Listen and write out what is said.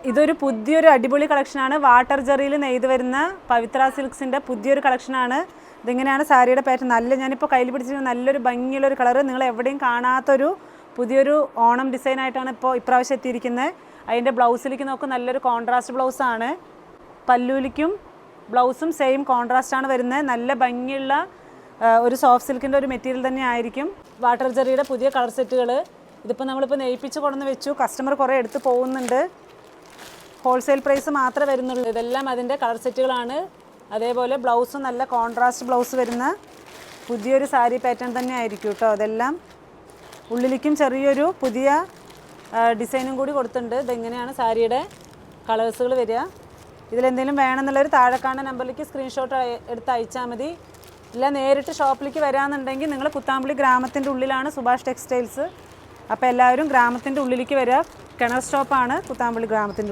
ഇതൊരു പുതിയൊരു അടിപൊളി കളക്ഷനാണ്. വാട്ടർ ജെറിയിൽ നെയ്ത് വരുന്ന പവിത്ര സിൽക്സിൻ്റെ പുതിയൊരു കളക്ഷനാണ്. ഇതിങ്ങനെയാണ് സാരിയുടെ പാറ്റേൺ. ഞാനിപ്പോൾ കയ്യിൽ പിടിച്ചിട്ട് നല്ലൊരു ഭംഗിയുള്ളൊരു കളറ്, നിങ്ങൾ എവിടെയും കാണാത്തൊരു പുതിയൊരു ഓണം ഡിസൈനായിട്ടാണ് ഇപ്രാവശ്യം എത്തിയിരിക്കുന്നത്. അതിൻ്റെ ബ്ലൗസിലേക്ക് നോക്കും, നല്ലൊരു കോൺട്രാസ്റ്റ് ബ്ലൗസാണ്. പല്ലൂലിക്കും ബ്ലൗസും സെയിം കോൺട്രാസ്റ്റാണ് വരുന്നത്. നല്ല ഭംഗിയുള്ള ഒരു സോഫ്റ്റ് സിൽക്കിൻ്റെ ഒരു മെറ്റീരിയൽ തന്നെ ആയിരിക്കും. വാട്ടർ ജെറിയുടെ പുതിയ കളർ സെറ്റുകൾ ഇതിപ്പോൾ നമ്മളിപ്പോൾ നെയ്പ്പിച്ച് കൊണ്ടുവന്ന് വെച്ചു. കസ്റ്റമർ കുറേ എടുത്ത് പോകുന്നുണ്ട്. ഹോൾസെയിൽ പ്രൈസ് മാത്രമേ വരുന്നുള്ളൂ. ഇതെല്ലാം അതിൻ്റെ കളർ സെറ്റുകളാണ്. അതേപോലെ ബ്ലൗസും നല്ല കോൺട്രാസ്റ്റ് ബ്ലൗസ് വരുന്ന പുതിയൊരു സാരി പാറ്റേൺ തന്നെ ആയിരിക്കും കേട്ടോ. അതെല്ലാം ഉള്ളിലേക്കും ചെറിയൊരു പുതിയ ഡിസൈനും കൂടി കൊടുത്തിട്ടുണ്ട്. ഇതെങ്ങനെയാണ് സാരിയുടെ കളേഴ്സുകൾ വരിക. ഇതിലെന്തെങ്കിലും വേണമെന്നുള്ളൊരു താഴെ കാണുന്ന നമ്പറിലേക്ക് സ്ക്രീൻഷോട്ട് എടുത്ത് അയച്ചാൽ മതി. ഇല്ല നേരിട്ട് ഷോപ്പിലേക്ക് വരാമെന്നുണ്ടെങ്കിൽ നിങ്ങൾ കുത്താമ്പുള്ളി ഗ്രാമത്തിൻ്റെ ഉള്ളിലാണ് സുഭാഷ് ടെക്സ്റ്റൈൽസ്. അപ്പോൾ എല്ലാവരും ഗ്രാമത്തിൻ്റെ ഉള്ളിലേക്ക് വരിക. കിണർ സ്റ്റോപ്പാണ് കുത്താമ്പുള്ളി ഗ്രാമത്തിൻ്റെ